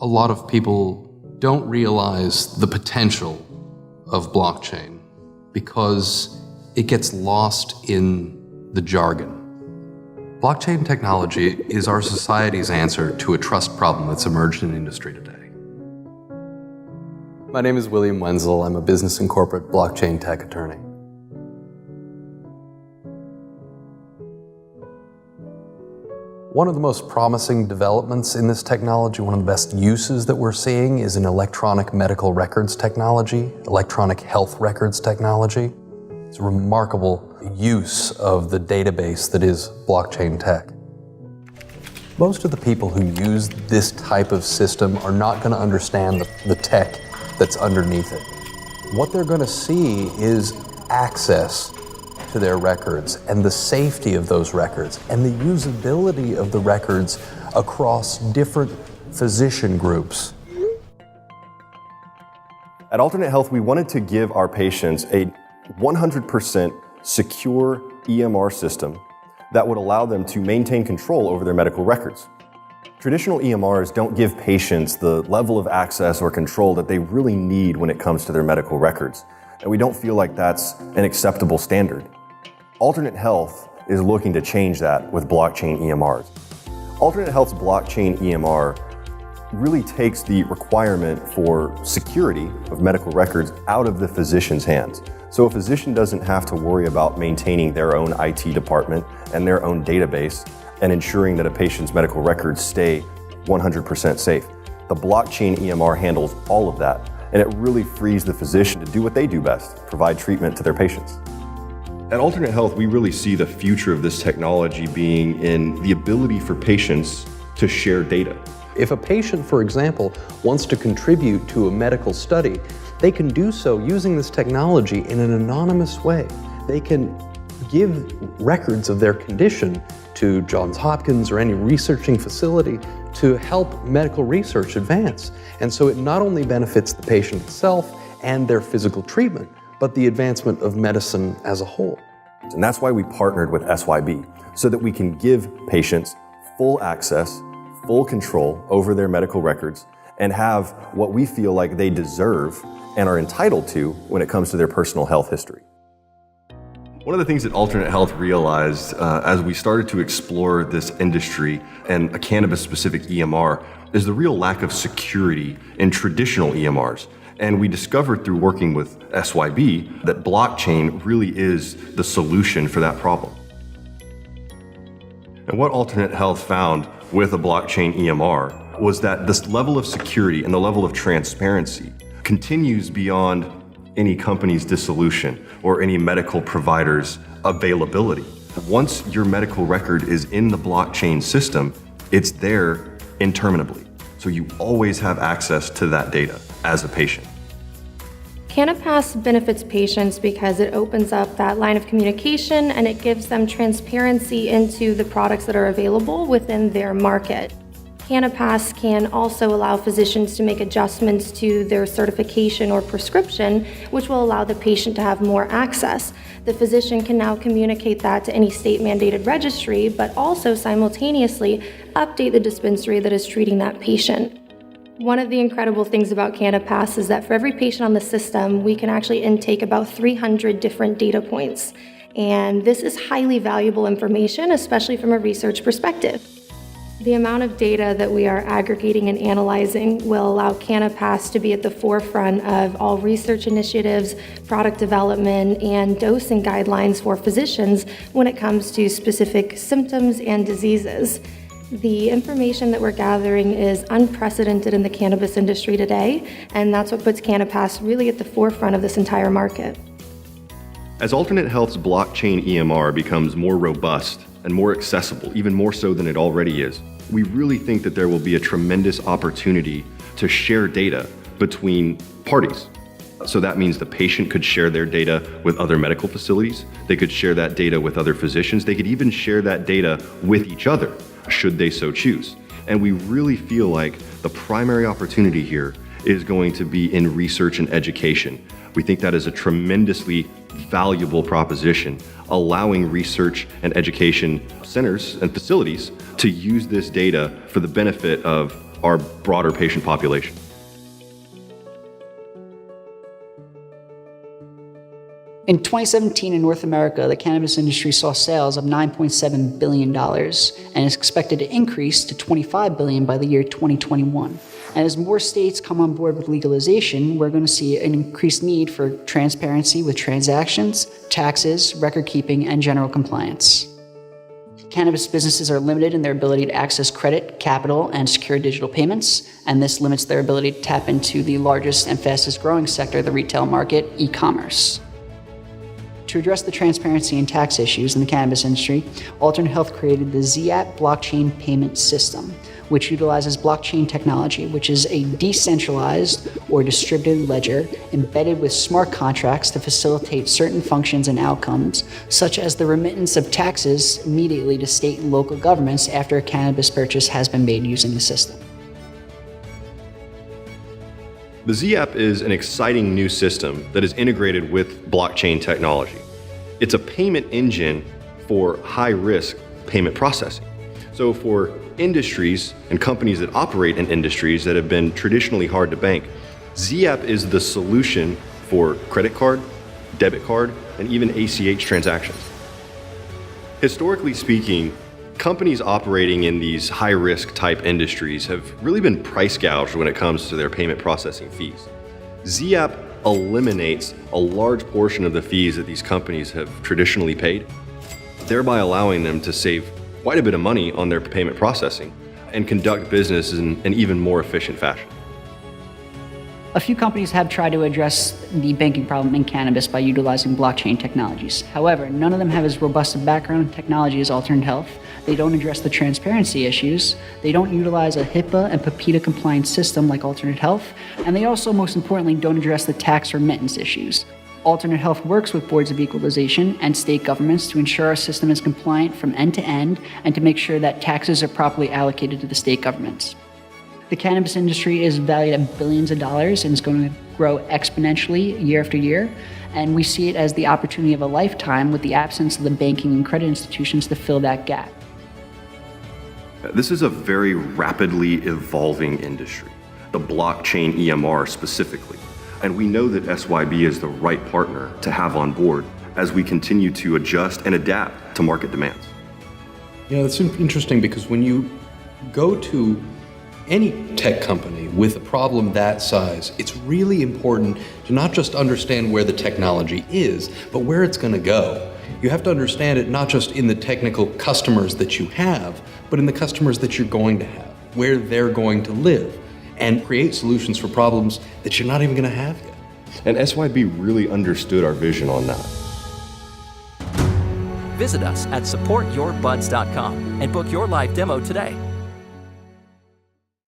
A lot of people don't realize the potential of blockchain because it gets lost in the jargon. Blockchain technology is our society's answer to a trust problem that's emerged in industry today. My name is William Wenzel. I'm a business and corporate blockchain tech attorney. One of the most promising developments in this technology, one of the best uses that we're seeing, is in electronic medical records technology, electronic health records technology. It's a remarkable use of the database that is blockchain tech. Most of the people who use this type of system are not going to understand the tech that's underneath it. What they're going to see is access to their records and the safety of those records and the usability of the records across different physician groups. At Alternate Health, we wanted to give our patients a 100% secure EMR system that would allow them to maintain control over their medical records. Traditional EMRs don't give patients the level of access or control that they really need when it comes to their medical records, and we don't feel like that's an acceptable standard. Alternate Health is looking to change that with blockchain EMRs. Alternate Health's blockchain EMR really takes the requirement for security of medical records out of the physician's hands. So a physician doesn't have to worry about maintaining their own IT department and their own database and ensuring that a patient's medical records stay 100% safe. The blockchain EMR handles all of that, and it really frees the physician to do what they do best, provide treatment to their patients. At Alternate Health, we really see the future of this technology being in the ability for patients to share data. If a patient, for example, wants to contribute to a medical study, they can do so using this technology in an anonymous way. They can give records of their condition to Johns Hopkins or any researching facility to help medical research advance. And so it not only benefits the patient itself and their physical treatment, but the advancement of medicine as a whole. And that's why we partnered with SYB, so that we can give patients full access, full control over their medical records, and have what we feel like they deserve and are entitled to when it comes to their personal health history. One of the things that Alternate Health realized as we started to explore this industry and a cannabis-specific EMR is the real lack of security in traditional EMRs. And we discovered through working with SYB that blockchain really is the solution for that problem. And what Alternate Health found with a blockchain EMR was that this level of security and the level of transparency continues beyond any company's dissolution or any medical provider's availability. Once your medical record is in the blockchain system, it's there interminably. So you always have access to that data as a patient. CannaPass benefits patients because it opens up that line of communication and it gives them transparency into the products that are available within their market. CannaPass can also allow physicians to make adjustments to their certification or prescription, which will allow the patient to have more access. The physician can now communicate that to any state-mandated registry, but also simultaneously update the dispensary that is treating that patient. One of the incredible things about CannaPass is that for every patient on the system, we can actually intake about 300 different data points. And this is highly valuable information, especially from a research perspective. The amount of data that we are aggregating and analyzing will allow CannaPass to be at the forefront of all research initiatives, product development, and dosing guidelines for physicians when it comes to specific symptoms and diseases. The information that we're gathering is unprecedented in the cannabis industry today, and that's what puts CannaPass really at the forefront of this entire market. As Alternate Health's blockchain EMR becomes more robust and more accessible, even more so than it already is, we really think that there will be a tremendous opportunity to share data between parties. So that means the patient could share their data with other medical facilities, they could share that data with other physicians, they could even share that data with each other, should they so choose. And we really feel like the primary opportunity here is going to be in research and education. We think that is a tremendously valuable proposition, allowing research and education centers and facilities to use this data for the benefit of our broader patient population. In 2017 in North America, the cannabis industry saw sales of $9.7 billion and is expected to increase to $25 billion by the year 2021. And as more states come on board with legalization, we're going to see an increased need for transparency with transactions, taxes, record keeping, and general compliance. Cannabis businesses are limited in their ability to access credit, capital, and secure digital payments, and this limits their ability to tap into the largest and fastest growing sector of the retail market, e-commerce. To address the transparency and tax issues in the cannabis industry, Alternate Health created the SYB blockchain payment system, which utilizes blockchain technology, which is a decentralized or distributed ledger embedded with smart contracts to facilitate certain functions and outcomes, such as the remittance of taxes immediately to state and local governments after a cannabis purchase has been made using the system. The SYB is an exciting new system that is integrated with blockchain technology. It's a payment engine for high-risk payment processing. So for industries and companies that operate in industries that have been traditionally hard to bank, SYB is the solution for credit card, debit card, and even ACH transactions. Historically speaking, companies operating in these high-risk type industries have really been price gouged when it comes to their payment processing fees. SYB eliminates a large portion of the fees that these companies have traditionally paid, thereby allowing them to save quite a bit of money on their payment processing and conduct business in an even more efficient fashion. A few companies have tried to address the banking problem in cannabis by utilizing blockchain technologies. However, none of them have as robust a background in technology as Alternate Health. They don't address the transparency issues. They don't utilize a HIPAA and PIPEDA compliant system like Alternate Health. And they also, most importantly, don't address the tax remittance issues. Alternate Health works with boards of equalization and state governments to ensure our system is compliant from end to end and to make sure that taxes are properly allocated to the state governments. The cannabis industry is valued at billions of dollars and is going to grow exponentially year after year. And we see it as the opportunity of a lifetime with the absence of the banking and credit institutions to fill that gap. This is a very rapidly evolving industry, the blockchain EMR specifically. And we know that SYB is the right partner to have on board as we continue to adjust and adapt to market demands. You know, it's interesting because when you go to any tech company with a problem that size, it's really important to not just understand where the technology is, but where it's going to go. You have to understand it not just in the technical customers that you have, but in the customers that you're going to have, where they're going to live, and create solutions for problems that you're not even going to have yet. And SYB really understood our vision on that. Visit us at supportyourbuds.com and book your live demo today.